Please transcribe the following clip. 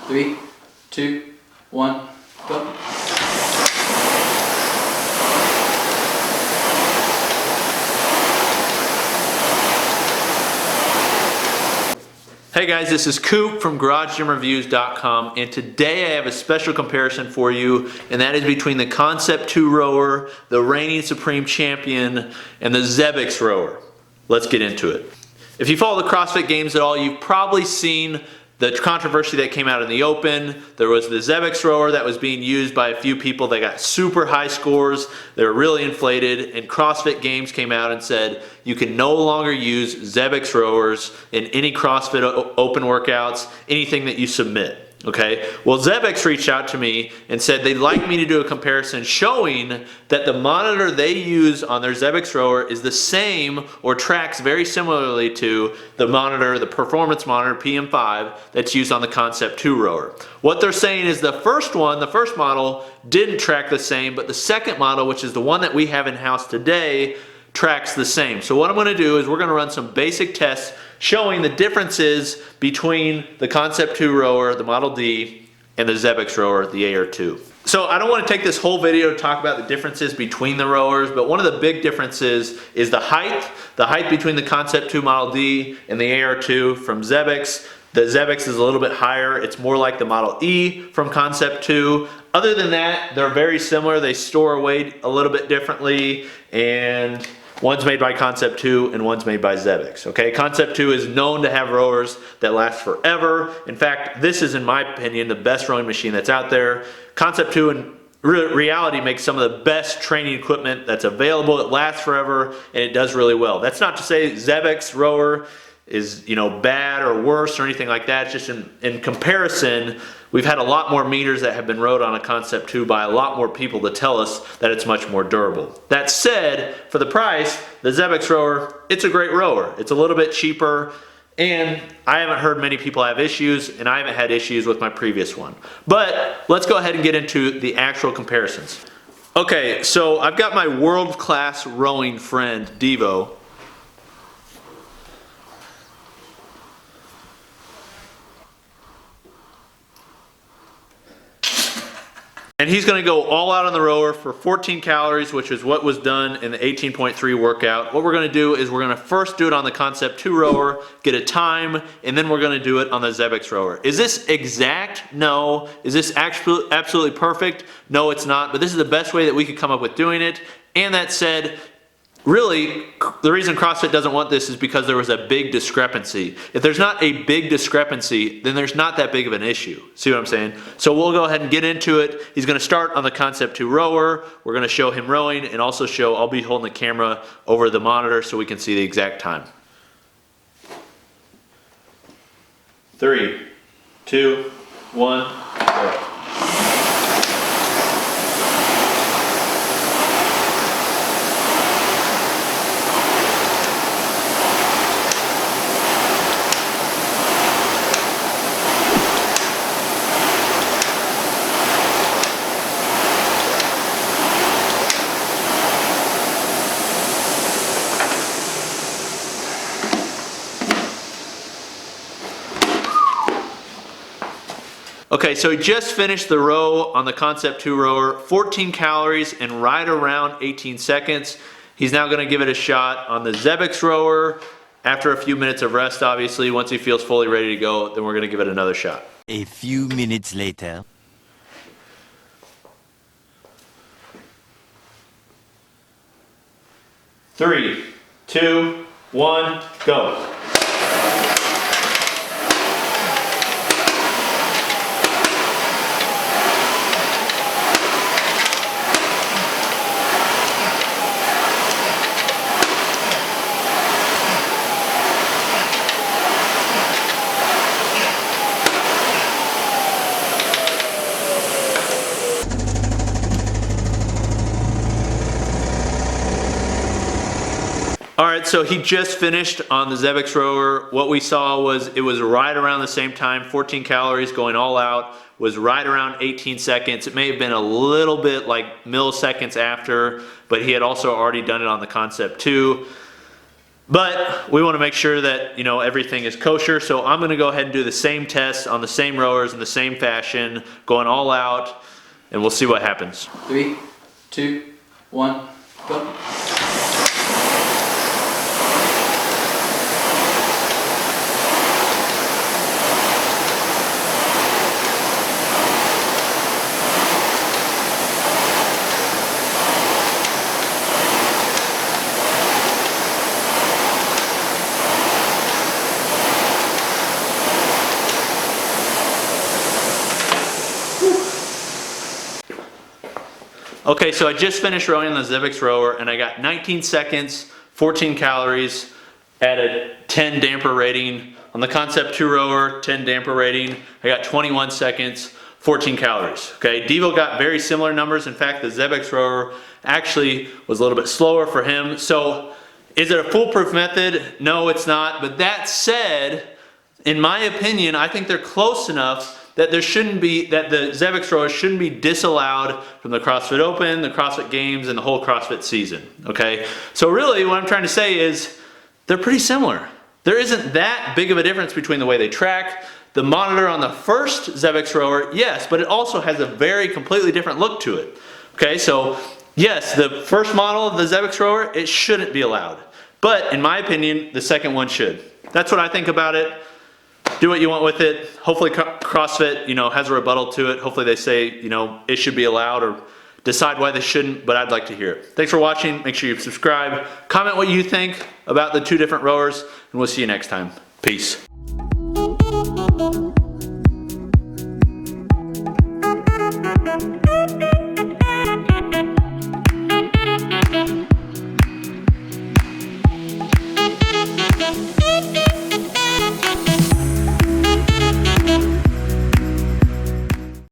3, 2, 1, go. Hey guys, this is Coop from GarageGymReviews.com, and today I have a special comparison for you, and that is between the Concept 2 rower, the reigning Supreme Champion, and the Xebex Rower. Let's get into it. If you follow the CrossFit Games at all, you've probably seen the controversy that came out in the open. There was the Xebex Rower that was being used by a few people that got super high scores. They were really inflated, and CrossFit Games came out and said you can no longer use Xebex Rowers in any CrossFit open workouts, anything that you submit. Okay, well, Xebex reached out to me and said they'd like me to do a comparison showing that the monitor they use on their Xebex rower is the same or tracks very similarly to the monitor, the performance monitor PM5 that's used on the Concept 2 rower. What they're saying is the first model didn't track the same, but the second model, which is the one that we have in-house today, tracks the same. So what I'm going to do is we're going to run some basic tests showing the differences between the Concept 2 rower, the Model D, and the Xebex rower, the AR2. So I don't want to take this whole video to talk about the differences between the rowers, but one of the big differences is the height. The height between the Concept 2 Model D and the AR2 from Xebex. The Xebex is a little bit higher. It's more like the Model E from Concept 2. Other than that, they're very similar. They store weight a little bit differently, and one's made by Concept 2 and one's made by Xebex. Okay, Concept 2 is known to have rowers that last forever. In fact, this is, in my opinion, the best rowing machine that's out there. Concept 2 in reality makes some of the best training equipment that's available. It lasts forever and it does really well. That's not to say Xebex rower is, bad or worse or anything like that. It's just in comparison, we've had a lot more meters that have been rowed on a Concept 2 by a lot more people to tell us that it's much more durable. That said, for the price, the Xebex rower, it's a great rower. It's a little bit cheaper, and I haven't heard many people have issues, and I haven't had issues with my previous one. But let's go ahead and get into the actual comparisons. Okay, so I've got my world-class rowing friend, Devo. And he's going to go all out on the rower for 14 calories, which is what was done in the 18.3 workout. What we're going to do is we're going to first do it on the Concept 2 rower, get a time, and then we're going to do it on the Xebex rower. Is this exact? No. Is this absolutely perfect? No, it's not. But this is the best way that we could come up with doing it. And that said, really, the reason CrossFit doesn't want this is because there was a big discrepancy. If there's not a big discrepancy, then there's not that big of an issue. See what I'm saying? So we'll go ahead and get into it. He's going to start on the Concept 2 rower. We're going to show him rowing and also I'll be holding the camera over the monitor so we can see the exact time. 3, 2, 1, go. Okay, so he just finished the row on the Concept 2 rower, 14 calories in right around 18 seconds. He's now going to give it a shot on the Xebex rower. After a few minutes of rest, obviously, once he feels fully ready to go, then we're going to give it another shot. A few minutes later. 3, 2, 1, go. All right, so he just finished on the Xebex rower. What we saw was it was right around the same time, 14 calories going all out, was right around 18 seconds. It may have been a little bit like milliseconds after, but he had also already done it on the Concept 2. But we want to make sure that, everything is kosher. So I'm going to go ahead and do the same test on the same rowers in the same fashion, going all out, and we'll see what happens. 3, 2, 1, go. Okay, so I just finished rowing the Xebex Rower and I got 19 seconds, 14 calories at a 10 damper rating. On the Concept 2 rower, 10 damper rating, I got 21 seconds, 14 calories. Okay, Devo got very similar numbers. In fact, the Xebex Rower actually was a little bit slower for him. So is it a foolproof method? No, it's not. But that said, in my opinion, I think they're close enough that the Xebex Rower shouldn't be disallowed from the CrossFit Open, the CrossFit Games, and the whole CrossFit season, okay? So really what I'm trying to say is they're pretty similar. There isn't that big of a difference between the way they track. The monitor on the first Xebex Rower, yes, but it also has a very completely different look to it, okay? So yes, the first model of the Xebex Rower, it shouldn't be allowed. But in my opinion, the second one should. That's what I think about it. Do what you want with it. Hopefully CrossFit, has a rebuttal to it. Hopefully they say, it should be allowed or decide why they shouldn't, but I'd like to hear it. Thanks for watching. Make sure you subscribe. Comment what you think about the two different rowers, and we'll see you next time. Peace.